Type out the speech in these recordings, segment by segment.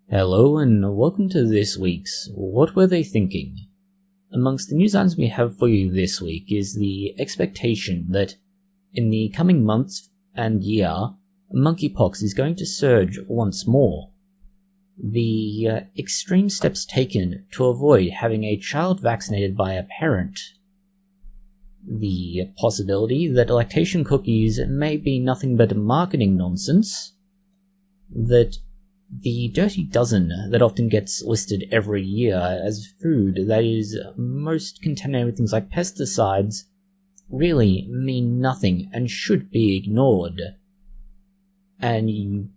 Hello and welcome to this week's What Were They Thinking? Amongst the news items we have for you this week is the expectation that in the coming months and year, monkeypox is going to surge once more. The extreme steps taken to avoid having a child vaccinated by a parent. The possibility that lactation cookies may be nothing but marketing nonsense. That the dirty dozen that often gets listed every year as food that is most contaminated with things like pesticides really mean nothing and should be ignored. An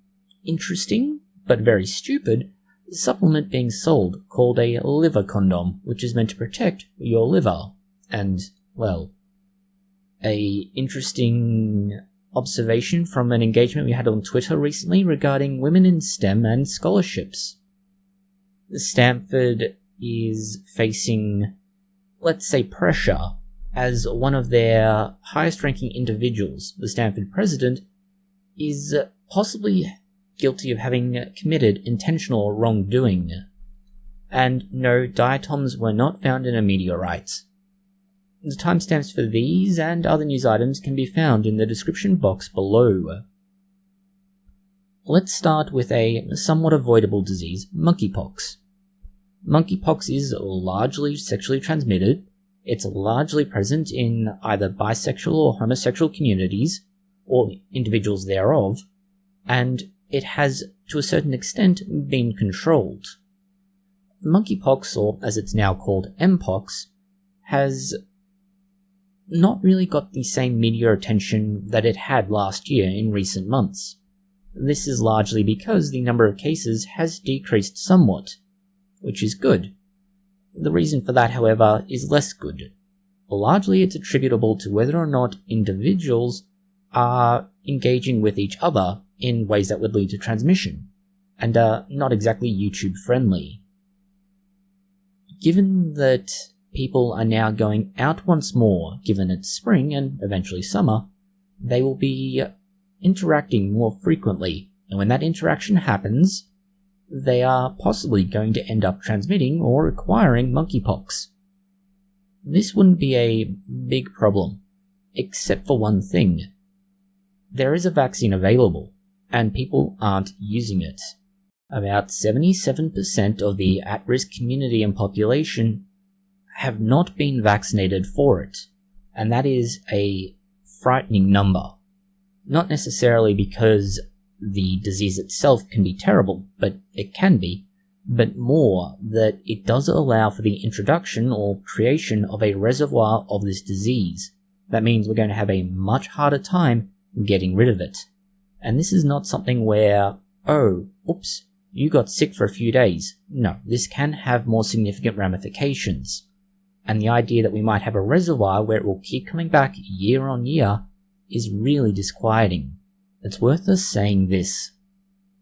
interesting, but very stupid, supplement being sold called a liver condom, which is meant to protect your liver. And, well, a interesting observation from an engagement we had on Twitter recently regarding women in STEM and scholarships. Stanford is facing, let's say, pressure as one of their highest ranking individuals, the Stanford President, is possibly guilty of having committed intentional wrongdoing. And no, diatoms were not found in a meteorite. The timestamps for these and other news items can be found in the description box below. Let's start with a somewhat avoidable disease, monkeypox. Monkeypox is largely sexually transmitted. It's largely present in either bisexual or homosexual communities, or individuals thereof, and it has, to a certain extent, been controlled. Monkeypox, or as it's now called mpox, has not really got the same media attention that it had last year in recent months. This is largely because the number of cases has decreased somewhat, which is good. The reason for that, however, is less good. Largely it's attributable to whether or not individuals are engaging with each other in ways that would lead to transmission, and are not exactly YouTube friendly. Given that people are now going out once more, given it's spring and eventually summer, they will be interacting more frequently, and when that interaction happens, they are possibly going to end up transmitting or acquiring monkeypox. This wouldn't be a big problem, except for one thing. There is a vaccine available, and people aren't using it. About 77% of the at-risk community and population have not been vaccinated for it, and that is a frightening number. Not necessarily because the disease itself can be terrible, but it can be, but more that it does allow for the introduction or creation of a reservoir of this disease. That means we're going to have a much harder time getting rid of it. And this is not something where, oh, oops, you got sick for a few days. No, this can have more significant ramifications. And the idea that we might have a reservoir where it will keep coming back year on year is really disquieting. It's worth us saying this.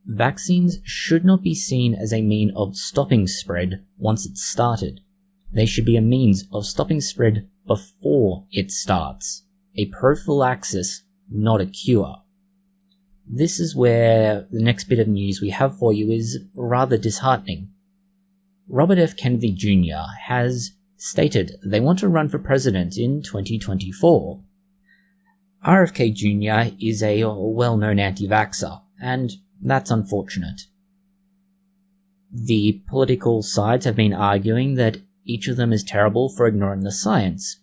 Vaccines should not be seen as a mean of stopping spread once it's started. They should be a means of stopping spread before it starts. A prophylaxis, not a cure. This is where the next bit of news we have for you is rather disheartening. Robert F. Kennedy Jr. has stated they want to run for president in 2024. RFK Jr. is a well-known anti-vaxxer, and that's unfortunate. The political sides have been arguing that each of them is terrible for ignoring the science.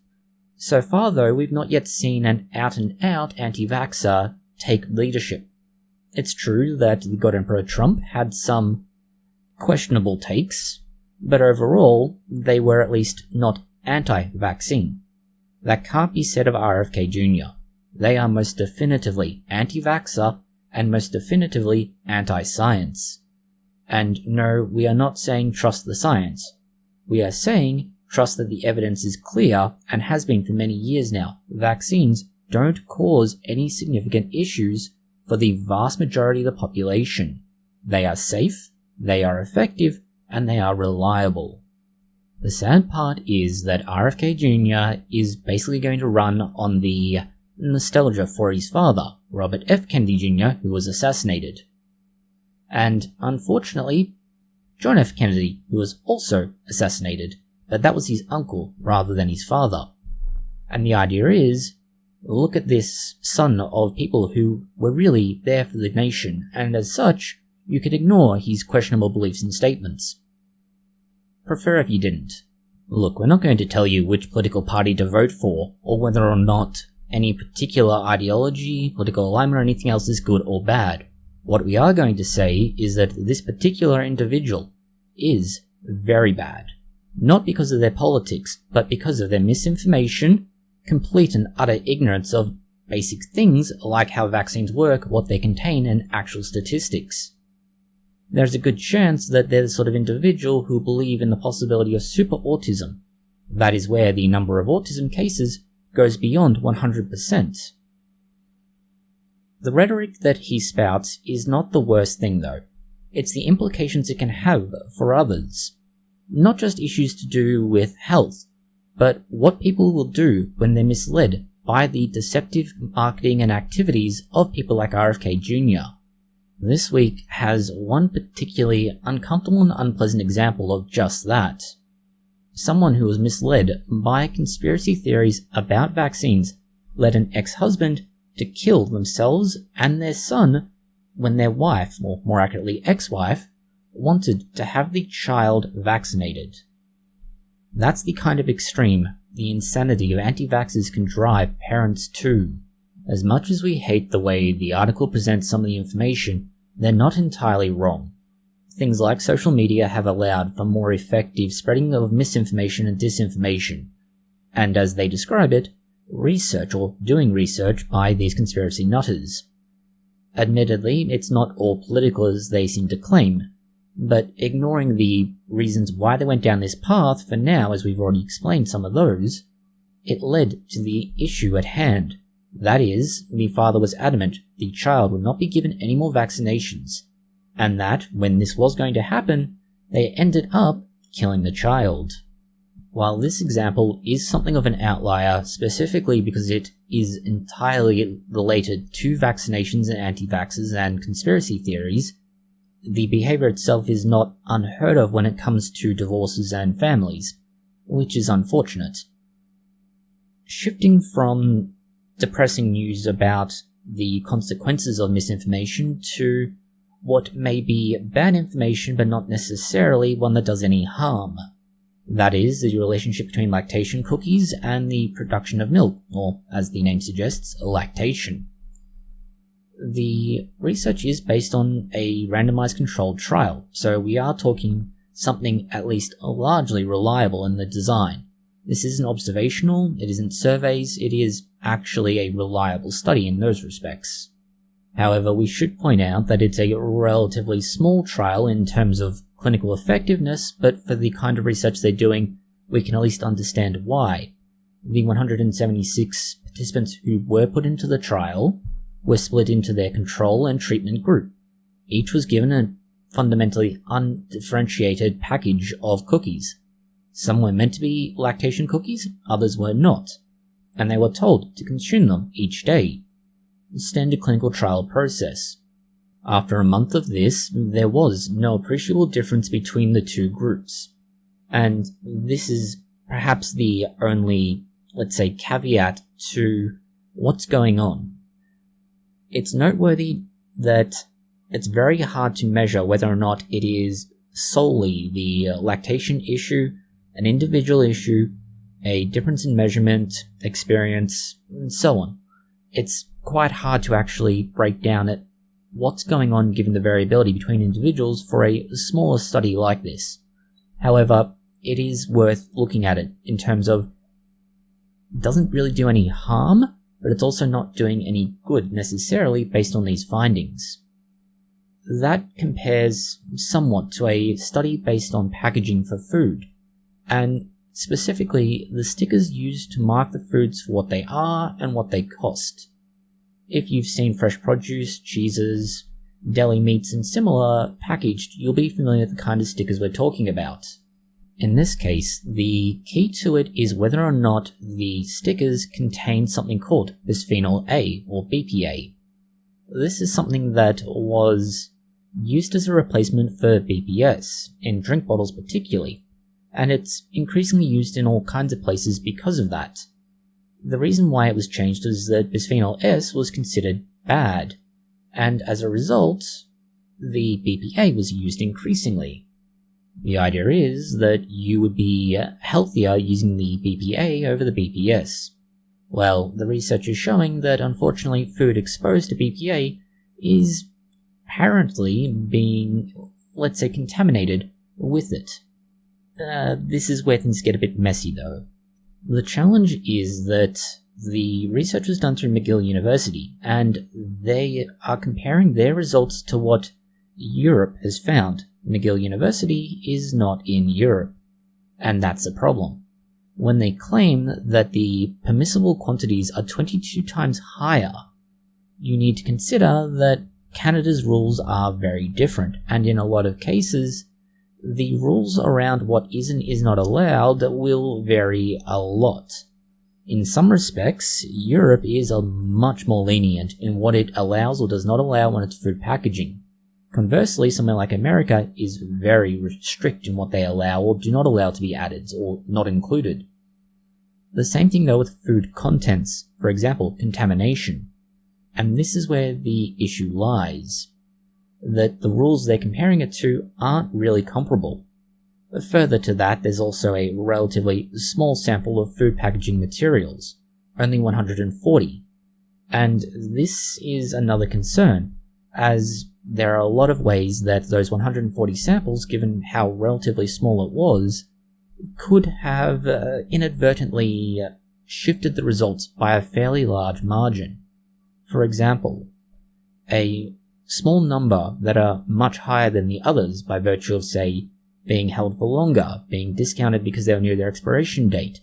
So far, though, we've not yet seen an out-and-out anti-vaxxer take leadership. It's true that the God Emperor Trump had some questionable takes, but overall, they were at least not anti-vaccine. That can't be said of RFK Jr. They are most definitively anti-vaxxer and most definitively anti-science. And no, we are not saying trust the science. We are saying trust that the evidence is clear and has been for many years now. Vaccines don't cause any significant issues for the vast majority of the population. They are safe, they are effective, and they are reliable. The sad part is that RFK Jr. is basically going to run on the nostalgia for his father, Robert F. Kennedy Jr., who was assassinated. And unfortunately, John F. Kennedy, who was also assassinated, but that was his uncle rather than his father. And the idea is, look at this son of people who were really there for the nation, and as such, you could ignore his questionable beliefs and statements. Prefer if you didn't. Look, we're not going to tell you which political party to vote for, or whether or not any particular ideology, political alignment, or anything else is good or bad. What we are going to say is that this particular individual is very bad. Not because of their politics, but because of their misinformation, complete and utter ignorance of basic things like how vaccines work, what they contain, and actual statistics. There's a good chance that they're the sort of individual who believe in the possibility of super autism. That is where the number of autism cases goes beyond 100%. The rhetoric that he spouts is not the worst thing though. It's the implications it can have for others. Not just issues to do with health, but what people will do when they're misled by the deceptive marketing and activities of people like RFK Jr. This week has one particularly uncomfortable and unpleasant example of just that. Someone who was misled by conspiracy theories about vaccines led an ex-husband to kill themselves and their son when their wife, or more accurately ex-wife, wanted to have the child vaccinated. That's the kind of extreme the insanity of anti-vaxxers can drive parents to. As much as we hate the way the article presents some of the information, they're not entirely wrong. Things like social media have allowed for more effective spreading of misinformation and disinformation, and as they describe it, research or doing research by these conspiracy nutters. Admittedly, it's not all political as they seem to claim, but ignoring the reasons why they went down this path for now, as we've already explained some of those, it led to the issue at hand. That is, the father was adamant the child would not be given any more vaccinations, and that, when this was going to happen, they ended up killing the child. While this example is something of an outlier, specifically because it is entirely related to vaccinations and anti-vaxxers and conspiracy theories, the behavior itself is not unheard of when it comes to divorces and families, which is unfortunate. Shifting from depressing news about the consequences of misinformation to what may be bad information but not necessarily one that does any harm. That is, the relationship between lactation cookies and the production of milk, or as the name suggests, lactation. The research is based on a randomized controlled trial, so we are talking something at least largely reliable in the design. This isn't observational, it isn't surveys, it is actually a reliable study in those respects. However, we should point out that it's a relatively small trial in terms of clinical effectiveness, but for the kind of research they're doing, we can at least understand why. The 176 participants who were put into the trial were split into their control and treatment group. Each was given a fundamentally undifferentiated package of cookies. Some were meant to be lactation cookies, others were not, and they were told to consume them each day. Standard clinical trial process. After a month of this, there was no appreciable difference between the two groups. And this is perhaps the only, let's say, caveat to what's going on. It's noteworthy that it's very hard to measure whether or not it is solely the lactation issue, an individual issue, a difference in measurement, experience, and so on. It's quite hard to actually break down at what's going on given the variability between individuals for a smaller study like this. However, it is worth looking at it in terms of it doesn't really do any harm, but it's also not doing any good necessarily based on these findings. That compares somewhat to a study based on packaging for food, and specifically the stickers used to mark the foods for what they are and what they cost. If you've seen fresh produce, cheeses, deli meats and similar packaged, you'll be familiar with the kind of stickers we're talking about. In this case, the key to it is whether or not the stickers contain something called bisphenol A, or BPA. This is something that was used as a replacement for BPS, in drink bottles particularly, and it's increasingly used in all kinds of places because of that. The reason why it was changed is that bisphenol S was considered bad, and as a result, the BPA was used increasingly. The idea is that you would be healthier using the BPA over the BPS. Well, the research is showing that unfortunately food exposed to BPA is apparently being, let's say, contaminated with it. This is where things get a bit messy though. The challenge is that the research was done through McGill University, and they are comparing their results to what Europe has found. McGill University is not in Europe, and that's a problem. When they claim that the permissible quantities are 22 times higher, you need to consider that Canada's rules are very different, and in a lot of cases, the rules around what is and is not allowed will vary a lot. In some respects, Europe is much more lenient in what it allows or does not allow when it's food packaging. Conversely, somewhere like America is very strict in what they allow or do not allow to be added or not included. The same thing though with food contents, for example, contamination. And this is where the issue lies, that the rules they're comparing it to aren't really comparable. Further to that, there's also a relatively small sample of food packaging materials, only 140. And this is another concern, as there are a lot of ways that those 140 samples, given how relatively small it was, could have inadvertently shifted the results by a fairly large margin. For example, a small number that are much higher than the others by virtue of, say, being held for longer, being discounted because they were near their expiration date,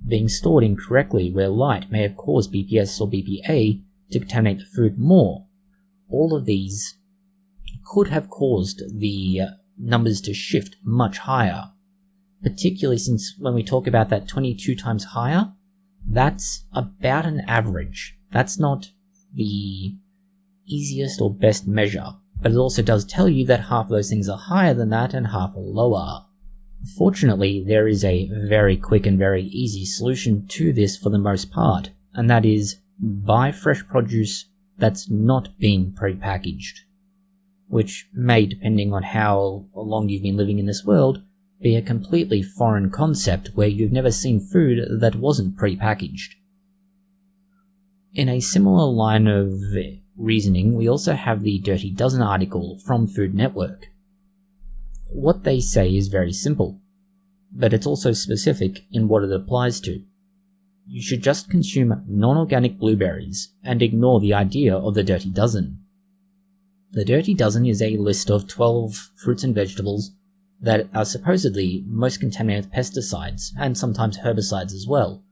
being stored incorrectly where light may have caused BPS or BPA to contaminate the food more. All of these could have caused the numbers to shift much higher, particularly since when we talk about that 22 times higher, that's about an average. That's not the easiest or best measure, but it also does tell you that half of those things are higher than that and half are lower. Fortunately, there is a very quick and very easy solution to this for the most part, and that is buy fresh produce that's not been pre-packaged, which may, depending on how long you've been living in this world, be a completely foreign concept where you've never seen food that wasn't pre-packaged. In a similar line of reasoning, we also have the Dirty Dozen article from Food Network. What they say is very simple, but it's also specific in what it applies to. You should just consume non-organic blueberries and ignore the idea of the Dirty Dozen. The Dirty Dozen is a list of 12 fruits and vegetables that are supposedly most contaminated with pesticides, and sometimes herbicides as well.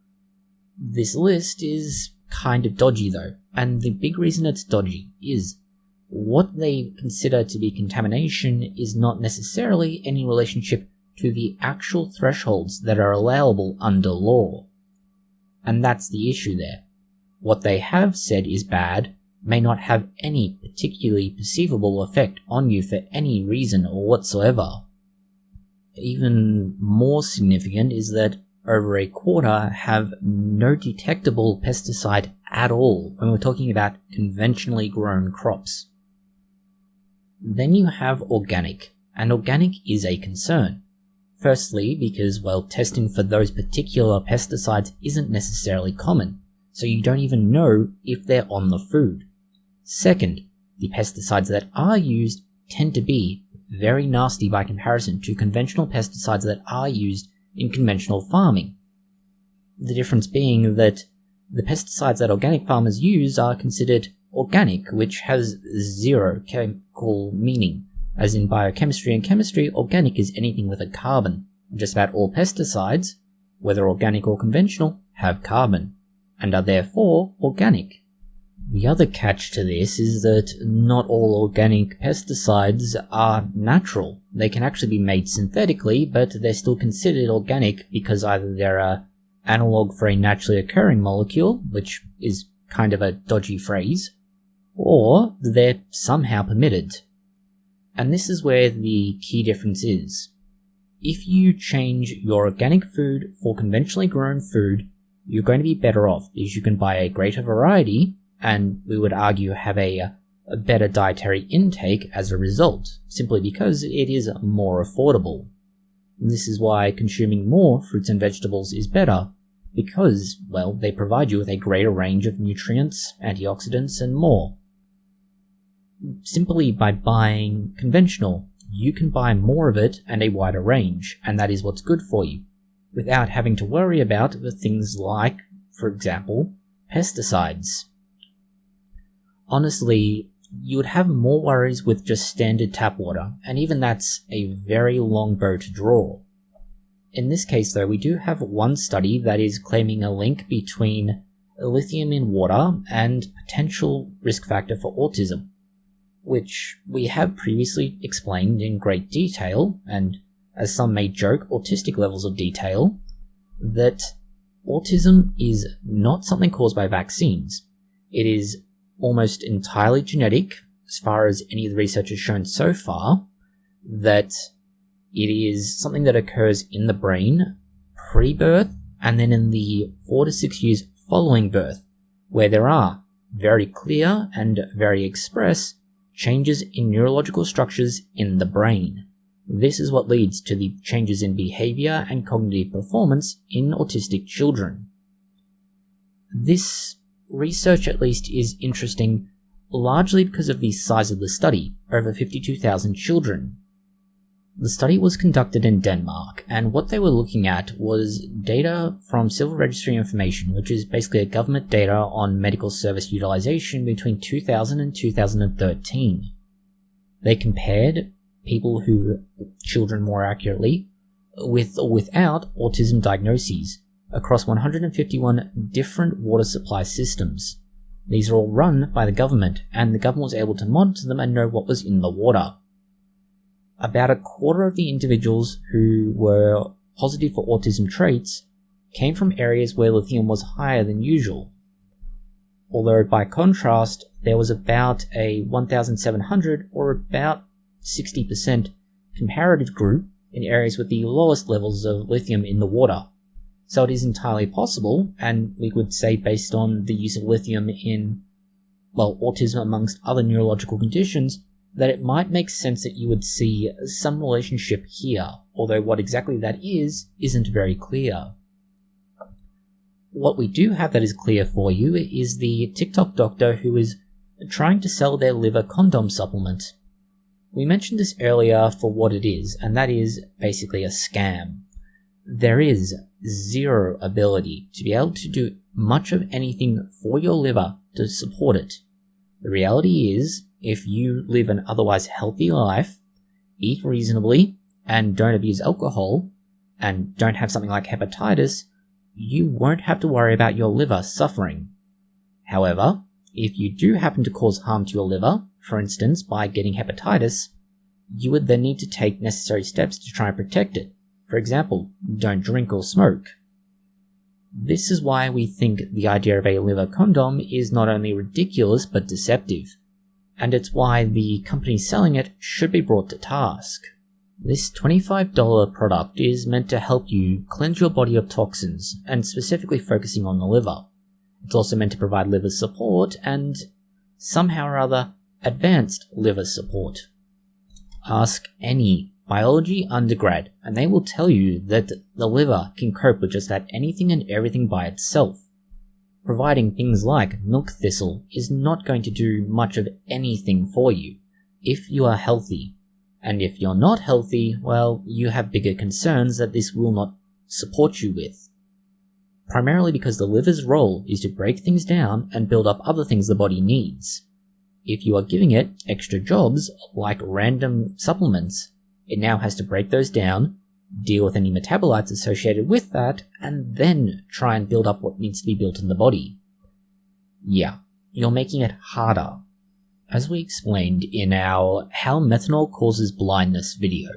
This list is kind of dodgy though, and the big reason it's dodgy is what they consider to be contamination is not necessarily any relationship to the actual thresholds that are allowable under law. And that's the issue there. What they have said is bad may not have any particularly perceivable effect on you for any reason or whatsoever. Even more significant is that over a quarter have no detectable pesticide at all when we're talking about conventionally grown crops. Then you have organic, and organic is a concern. Firstly, because, well, testing for those particular pesticides isn't necessarily common, so you don't even know if they're on the food. Second, the pesticides that are used tend to be very nasty by comparison to conventional pesticides that are used in conventional farming. The difference being that the pesticides that organic farmers use are considered organic, which has zero chemical meaning. As in biochemistry and chemistry, organic is anything with a carbon. Just about all pesticides, whether organic or conventional, have carbon, and are therefore organic. The other catch to this is that not all organic pesticides are natural. They can actually be made synthetically, but they're still considered organic because either they're an analog for a naturally occurring molecule, which is kind of a dodgy phrase, or they're somehow permitted. And this is where the key difference is. If you change your organic food for conventionally grown food, you're going to be better off because you can buy a greater variety, and we would argue have a better dietary intake as a result, simply because it is more affordable. This is why consuming more fruits and vegetables is better, because, well, they provide you with a greater range of nutrients, antioxidants, and more. Simply by buying conventional, you can buy more of it and a wider range, and that is what's good for you, without having to worry about the things like, for example, pesticides. Honestly, you would have more worries with just standard tap water, and even that's a very long bow to draw. In this case though, we do have one study that is claiming a link between lithium in water and potential risk factor for autism, which we have previously explained in great detail, and as some may joke, autistic levels of detail, that autism is not something caused by vaccines. It is almost entirely genetic, as far as any of the research has shown so far, that it is something that occurs in the brain pre-birth and then in the 4 to 6 years following birth, where there are very clear and very express changes in neurological structures in the brain. This is what leads to the changes in behavior and cognitive performance in autistic children. This research at least is interesting largely because of the size of the study, over 52,000 children. The study was conducted in Denmark, and what they were looking at was data from Civil Registry Information, which is basically a government data on medical service utilization between 2000 and 2013. They compared children more accurately, with or without autism diagnoses across 151 different water supply systems. These are all run by the government, and the government was able to monitor them and know what was in the water. About a quarter of the individuals who were positive for autism traits came from areas where lithium was higher than usual. Although by contrast, there was about a 1,700 or about 60% comparative group in areas with the lowest levels of lithium in the water. So it is entirely possible, and we would say based on the use of lithium in, autism amongst other neurological conditions, that it might make sense that you would see some relationship here, although what exactly that isn't very clear. What we do have that is clear for you is the TikTok doctor who is trying to sell their liver condom supplement. We mentioned this earlier for what it is, and that is basically a scam. There is zero ability to be able to do much of anything for your liver to support it. The reality is, if you live an otherwise healthy life, eat reasonably, and don't abuse alcohol, and don't have something like hepatitis, you won't have to worry about your liver suffering. However, if you do happen to cause harm to your liver, for instance by getting hepatitis, you would then need to take necessary steps to try and protect it. For example, don't drink or smoke. This is why we think the idea of a liver condom is not only ridiculous but deceptive, and it's why the company selling it should be brought to task. This $25 product is meant to help you cleanse your body of toxins, and specifically focusing on the liver. It's also meant to provide liver support and, somehow or other, advanced liver support. Ask any biology undergrad, and they will tell you that the liver can cope with just about anything and everything by itself. Providing things like milk thistle is not going to do much of anything for you if you are healthy. And if you're not healthy, well, you have bigger concerns that this will not support you with. Primarily because the liver's role is to break things down and build up other things the body needs. If you are giving it extra jobs, like random supplements, it now has to break those down, deal with any metabolites associated with that, and then try and build up what needs to be built in the body. Yeah, you're making it harder. As we explained in our How Methanol Causes Blindness video,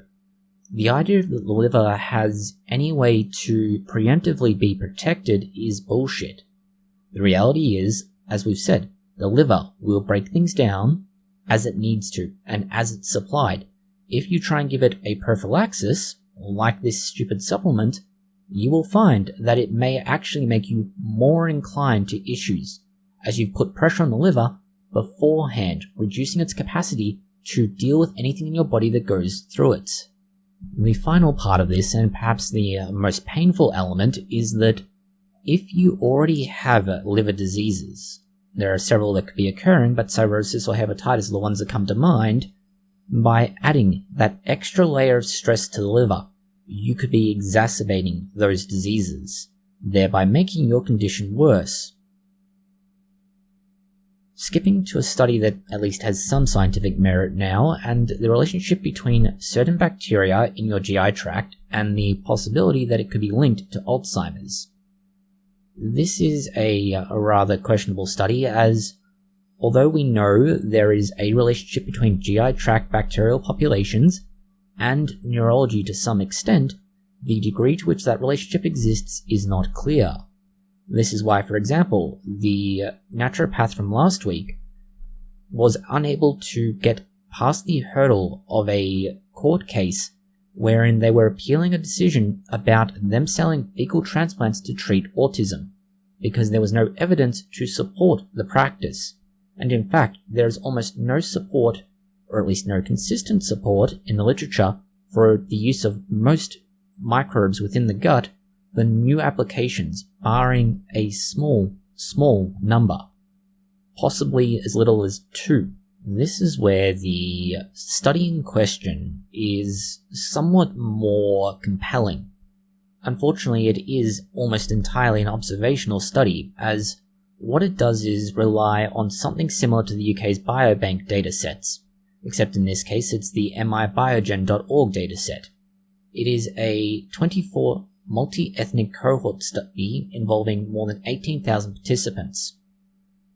the idea that the liver has any way to preemptively be protected is bullshit. The reality is, as we've said, the liver will break things down, as it needs to and as it's supplied. If you try and give it a prophylaxis, like this stupid supplement, you will find that it may actually make you more inclined to issues, as you've put pressure on the liver beforehand, reducing its capacity to deal with anything in your body that goes through it. The final part of this, and perhaps the most painful element, is that if you already have liver diseases, there are several that could be occurring, but cirrhosis or hepatitis are the ones that come to mind. By adding that extra layer of stress to the liver, you could be exacerbating those diseases, thereby making your condition worse. Skipping to a study that at least has some scientific merit now, and the relationship between certain bacteria in your GI tract and the possibility that it could be linked to Alzheimer's. This is a rather questionable study, as although we know there is a relationship between GI tract bacterial populations and neurology to some extent, the degree to which that relationship exists is not clear. This is why, for example, the naturopath from last week was unable to get past the hurdle of a court case wherein they were appealing a decision about them selling fecal transplants to treat autism, because there was no evidence to support the practice. And in fact, there is almost no support, or at least no consistent support, in the literature for the use of most microbes within the gut for new applications, barring a small number, possibly as little as 2. This is where the study in question is somewhat more compelling. Unfortunately, it is almost entirely an observational study, as what it does is rely on something similar to the UK's biobank datasets, except in this case it's the mibiogen.org dataset. It is a 24 multi-ethnic cohort study involving more than 18,000 participants.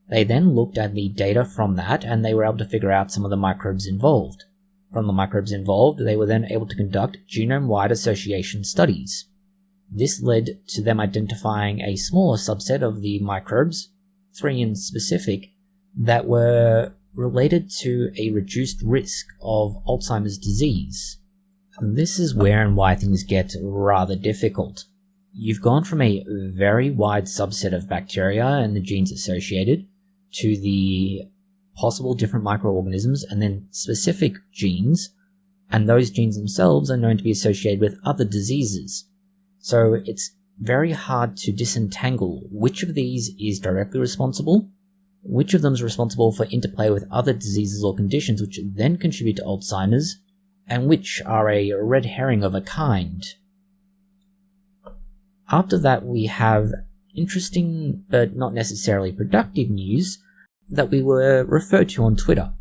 They then looked at the data from that, and they were able to figure out some of the microbes involved. From the microbes involved, they were then able to conduct genome-wide association studies. This led to them identifying a smaller subset of the microbes, 3 in specific, that were related to a reduced risk of Alzheimer's disease. And this is where and why things get rather difficult. You've gone from a very wide subset of bacteria and the genes associated to the possible different microorganisms and then specific genes, and those genes themselves are known to be associated with other diseases. So it's very hard to disentangle which of these is directly responsible, which of them is responsible for interplay with other diseases or conditions which then contribute to Alzheimer's, and which are a red herring of a kind. After that, we have interesting but not necessarily productive news that we were referred to on Twitter.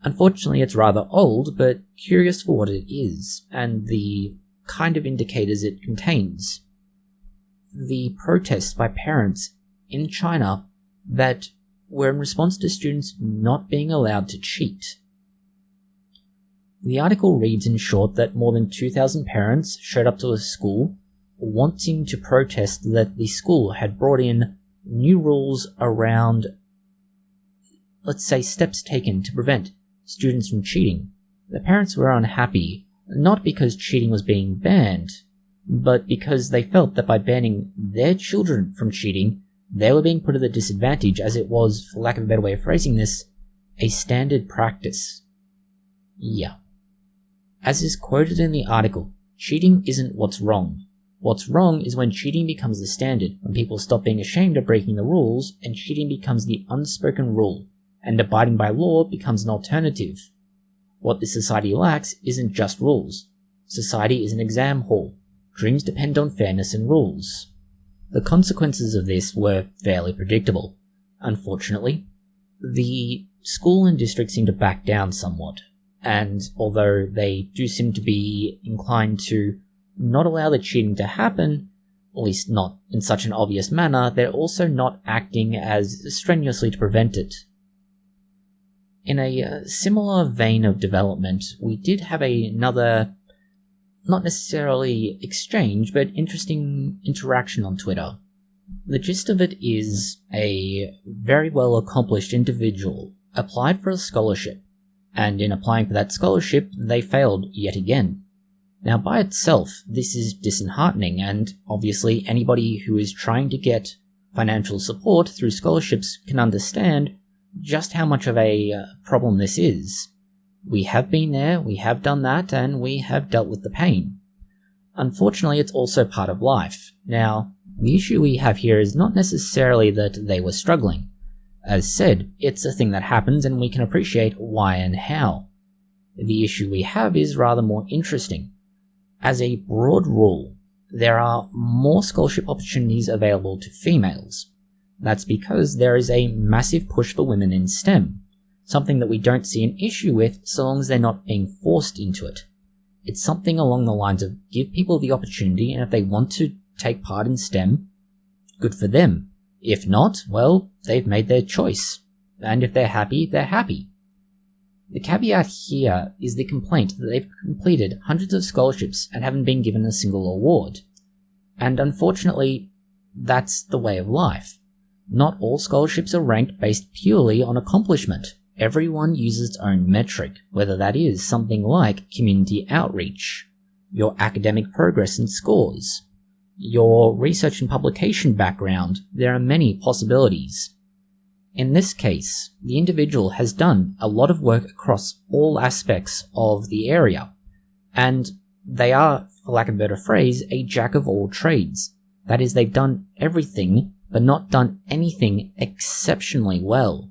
Unfortunately, it's rather old, but curious for what it is, and the kind of indicators it contains. The protests by parents in China that were in response to students not being allowed to cheat. The article reads in short that more than 2,000 parents showed up to a school wanting to protest that the school had brought in new rules around, let's say, steps taken to prevent students from cheating. The parents were unhappy, not because cheating was being banned, but because they felt that by banning their children from cheating, they were being put at a disadvantage, as it was, for lack of a better way of phrasing this, a standard practice. Yeah. As is quoted in the article, cheating isn't what's wrong. What's wrong is when cheating becomes the standard, when people stop being ashamed of breaking the rules, and cheating becomes the unspoken rule, and abiding by law becomes an alternative. What this society lacks isn't just rules. Society is an exam hall. Dreams depend on fairness and rules. The consequences of this were fairly predictable. Unfortunately, the school and district seem to back down somewhat, and although they do seem to be inclined to not allow the cheating to happen, at least not in such an obvious manner, they're also not acting as strenuously to prevent it. In a similar vein of development, we did have another, not necessarily exchange, but interesting interaction on Twitter. The gist of it is a very well accomplished individual applied for a scholarship and in applying for that scholarship, they failed yet again. Now, by itself, this is disheartening, and obviously anybody who is trying to get financial support through scholarships can understand just how much of a problem this is. We have been there, we have done that, and we have dealt with the pain. Unfortunately, it's also part of life. Now, the issue we have here is not necessarily that they were struggling. As said, it's a thing that happens and we can appreciate why and how. The issue we have is rather more interesting. As a broad rule, there are more scholarship opportunities available to females. That's because there is a massive push for women in STEM, something that we don't see an issue with so long as they're not being forced into it. It's something along the lines of give people the opportunity, and if they want to take part in STEM, good for them. If not, well, they've made their choice. And if they're happy, they're happy. The caveat here is the complaint that they've completed hundreds of scholarships and haven't been given a single award. And unfortunately, that's the way of life. Not all scholarships are ranked based purely on accomplishment. Everyone uses its own metric, whether that is something like community outreach, your academic progress and scores, your research and publication background. There are many possibilities. In this case, the individual has done a lot of work across all aspects of the area, and they are, for lack of a better phrase, a jack of all trades. That is, they've done everything, but not done anything exceptionally well.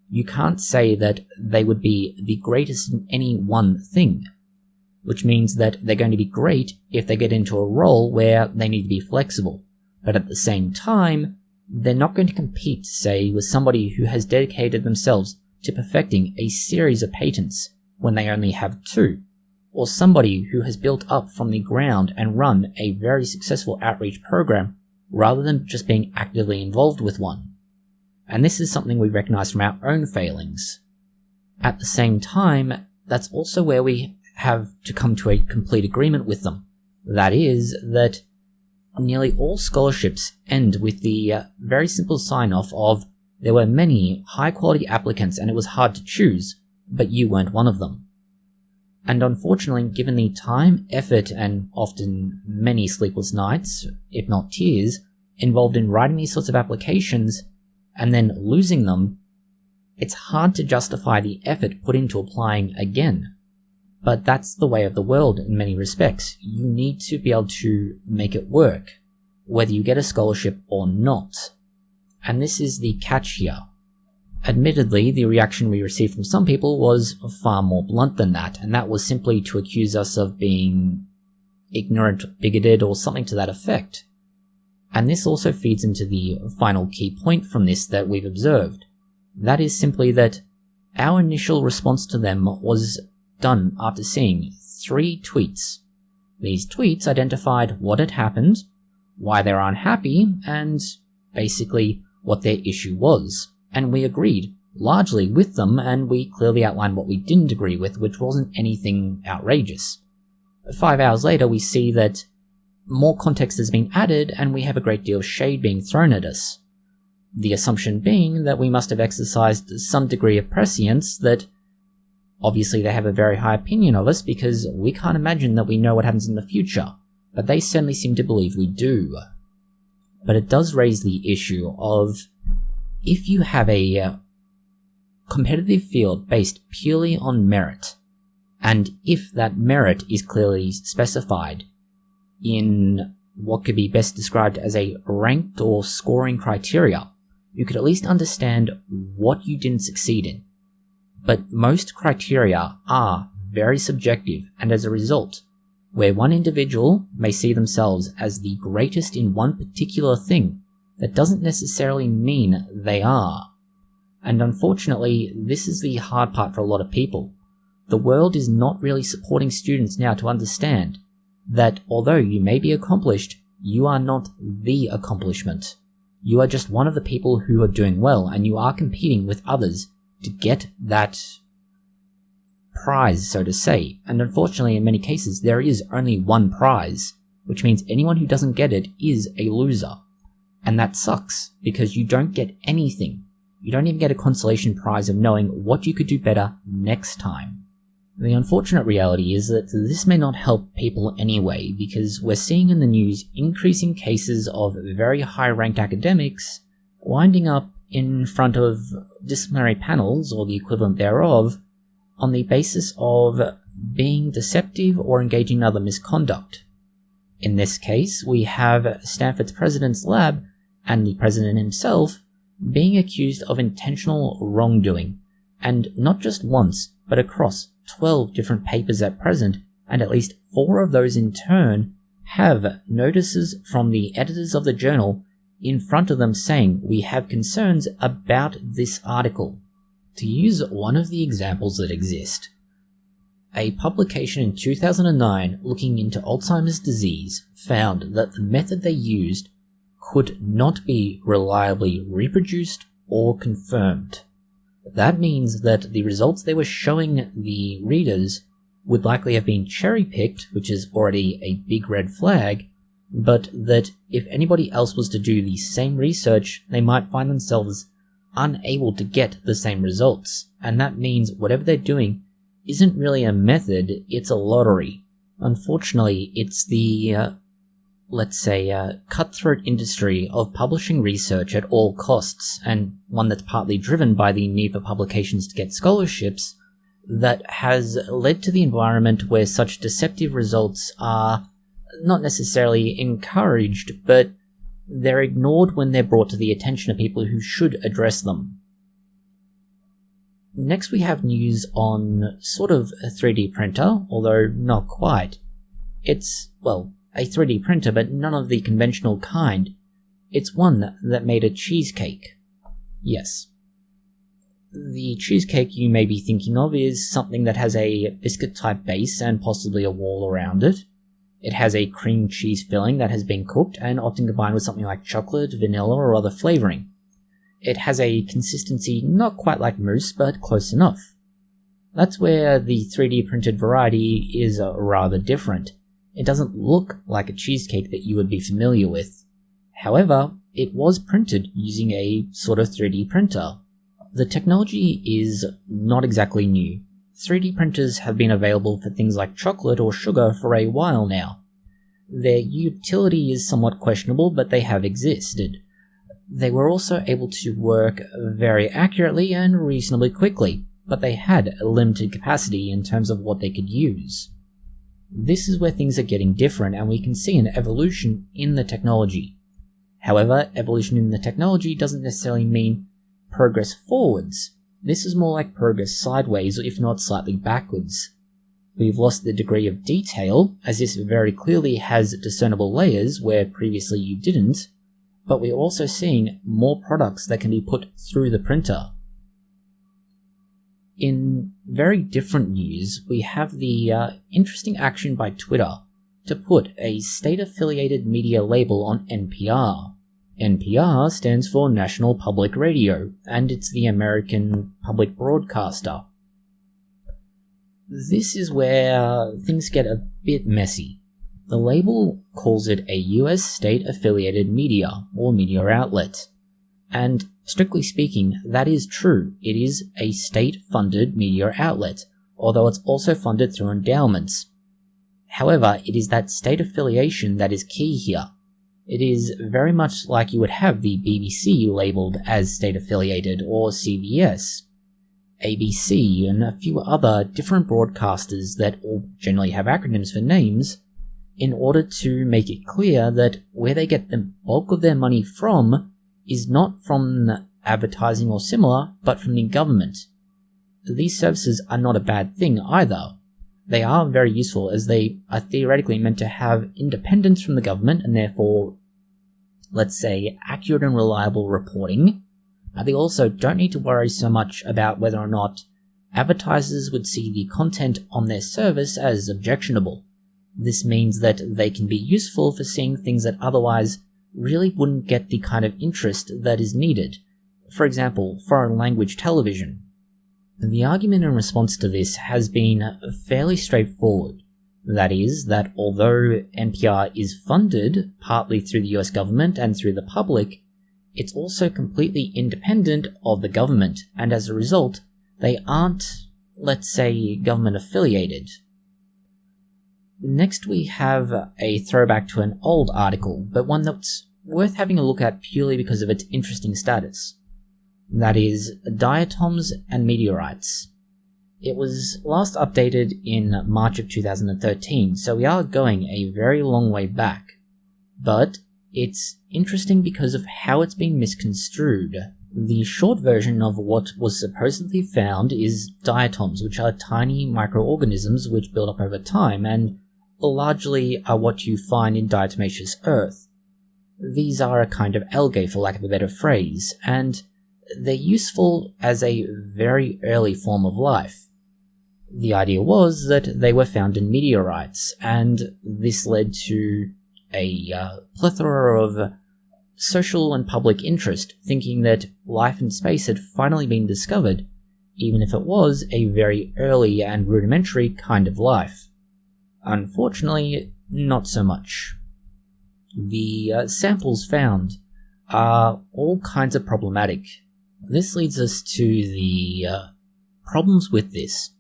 You can't say that they would be the greatest in any one thing, which means that they're going to be great if they get into a role where they need to be flexible. But at the same time, they're not going to compete, say, with somebody who has dedicated themselves to perfecting a series of patents when they only have 2, or somebody who has built up from the ground and run a very successful outreach program rather than just being actively involved with one. And this is something we recognize from our own failings. At the same time, that's also where we have to come to a complete agreement with them. That is, that nearly all scholarships end with the very simple sign-off of there were many high-quality applicants and it was hard to choose, but you weren't one of them. And unfortunately, given the time, effort, and often many sleepless nights, if not tears, involved in writing these sorts of applications, and then losing them, it's hard to justify the effort put into applying again. But that's the way of the world in many respects. You need to be able to make it work, whether you get a scholarship or not. And this is the catch here. Admittedly, the reaction we received from some people was far more blunt than that, and that was simply to accuse us of being ignorant, bigoted, or something to that effect. And this also feeds into the final key point from this that we've observed. That is simply that our initial response to them was done after seeing 3 tweets. These tweets identified what had happened, why they're unhappy, and basically what their issue was. And we agreed largely with them, and we clearly outlined what we didn't agree with, which wasn't anything outrageous. 5 hours later, we see that more context has been added, and we have a great deal of shade being thrown at us. The assumption being that we must have exercised some degree of prescience, that obviously they have a very high opinion of us because we can't imagine that we know what happens in the future, but they certainly seem to believe we do. But it does raise the issue of, if you have a competitive field based purely on merit, and if that merit is clearly specified in what could be best described as a ranked or scoring criteria, you could at least understand what you didn't succeed in. But most criteria are very subjective, and as a result, where one individual may see themselves as the greatest in one particular thing, that doesn't necessarily mean they are. And unfortunately, this is the hard part for a lot of people. The world is not really supporting students now to understand that although you may be accomplished, you are not the accomplishment. You are just one of the people who are doing well, and you are competing with others to get that prize, so to say. And unfortunately, in many cases, there is only one prize, which means anyone who doesn't get it is a loser. And that sucks, because you don't get anything. you don't even get a consolation prize of knowing what you could do better next time. The unfortunate reality is that this may not help people anyway, because we're seeing in the news increasing cases of very high-ranked academics winding up in front of disciplinary panels, or the equivalent thereof, on the basis of being deceptive or engaging in other misconduct. In this case, we have Stanford President's lab and the president himself being accused of intentional wrongdoing, and not just once, but across 12 different papers at present, and at least 4 of those in turn have notices from the editors of the journal in front of them saying, "We have concerns about this article." To use one of the examples that exist, a publication in 2009 looking into Alzheimer's disease found that the method they used could not be reliably reproduced or confirmed. That means that the results they were showing the readers would likely have been cherry-picked, which is already a big red flag, but that if anybody else was to do the same research, they might find themselves unable to get the same results, and that means whatever they're doing isn't really a method, it's a lottery. Unfortunately, it's the, cutthroat industry of publishing research at all costs, and one that's partly driven by the need for publications to get scholarships, that has led to the environment where such deceptive results are not necessarily encouraged, but they're ignored when they're brought to the attention of people who should address them. Next we have news on sort of a 3D printer, although not quite. It's, a 3D printer, but none of the conventional kind. It's one that made a cheesecake. Yes. The cheesecake you may be thinking of is something that has a biscuit-type base and possibly a wall around it. It has a cream cheese filling that has been cooked and often combined with something like chocolate, vanilla, or other flavouring. It has a consistency not quite like mousse, but close enough. That's where the 3D printed variety is rather different. It doesn't look like a cheesecake that you would be familiar with. However, it was printed using a sort of 3D printer. The technology is not exactly new. 3D printers have been available for things like chocolate or sugar for a while now. Their utility is somewhat questionable, but they have existed. They were also able to work very accurately and reasonably quickly, but they had a limited capacity in terms of what they could use. This is where things are getting different, and we can see an evolution in the technology. However, evolution in the technology doesn't necessarily mean progress forwards. This is more like progress sideways, if not slightly backwards. We've lost the degree of detail, as this very clearly has discernible layers where previously you didn't, but we're also seeing more products that can be put through the printer. In very different news, we have the interesting action by Twitter to put a state-affiliated media label on NPR. NPR stands for National Public Radio, and it's the American public broadcaster. This is where things get a bit messy. The label calls it a US state-affiliated media, or media outlet. And strictly speaking, that is true. It is a state-funded media outlet, although it's also funded through endowments. However, it is that state affiliation that is key here. It is very much like you would have the BBC labelled as state-affiliated, or CBS, ABC, and a few other different broadcasters that all generally have acronyms for names, in order to make it clear that where they get the bulk of their money from is not from advertising or similar, but from the government. These services are not a bad thing either. They are very useful, as they are theoretically meant to have independence from the government and therefore, let's say, accurate and reliable reporting. They also don't need to worry so much about whether or not advertisers would see the content on their service as objectionable. This means that they can be useful for seeing things that otherwise really wouldn't get the kind of interest that is needed. For example, foreign language television. The argument in response to this has been fairly straightforward. That is, that although NPR is funded partly through the US government and through the public, it's also completely independent of the government, and as a result, they aren't, let's say, government affiliated. Next we have a throwback to an old article, but one that's worth having a look at purely because of its interesting status. That is, diatoms and meteorites. It was last updated in March of 2013, so we are going a very long way back. But it's interesting because of how it's been misconstrued. The short version of what was supposedly found is diatoms, which are tiny microorganisms which build up over time and largely are what you find in diatomaceous earth. These are a kind of algae, for lack of a better phrase, and they're useful as a very early form of life. The idea was that they were found in meteorites, and this led to a plethora of social and public interest, thinking that life in space had finally been discovered, even if it was a very early and rudimentary kind of life. Unfortunately, not so much. The samples found are all kinds of problematic. This leads us to the problems with this.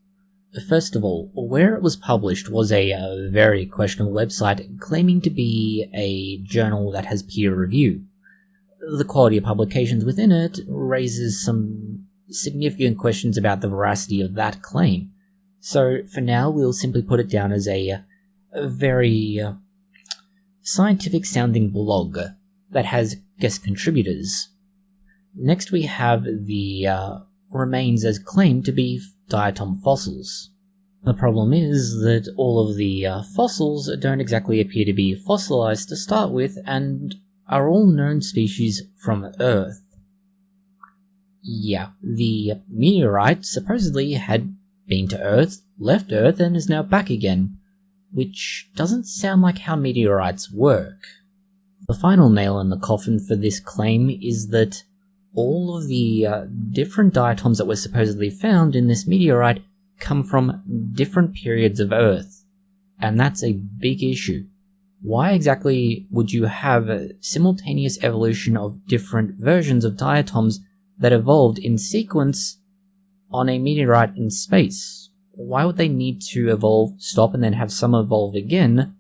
First of all, where it was published was a very questionable website claiming to be a journal that has peer review. The quality of publications within it raises some significant questions about the veracity of that claim. So for now, we'll simply put it down as a very scientific-sounding blog that has guest contributors. Next we have the remains as claimed to be diatom fossils. The problem is that all of the fossils don't exactly appear to be fossilized to start with and are all known species from Earth. Yeah, the meteorite supposedly had been to Earth, left Earth, and is now back again, which doesn't sound like how meteorites work. The final nail in the coffin for this claim is that all of the different diatoms that were supposedly found in this meteorite come from different periods of Earth, and that's a big issue. Why exactly would you have a simultaneous evolution of different versions of diatoms that evolved in sequence on a meteorite in space? Why would they need to evolve, stop, and then have some evolve again,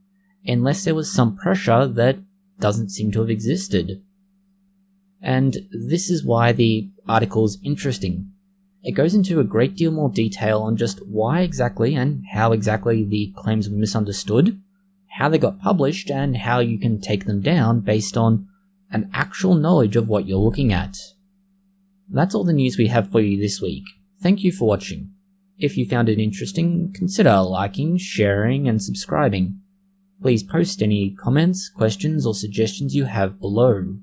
unless there was some pressure that doesn't seem to have existed? And this is why the article is interesting. It goes into a great deal more detail on just why exactly and how exactly the claims were misunderstood, how they got published, and how you can take them down based on an actual knowledge of what you're looking at. That's all the news we have for you this week. Thank you for watching. If you found it interesting, consider liking, sharing, and subscribing. Please post any comments, questions, or suggestions you have below.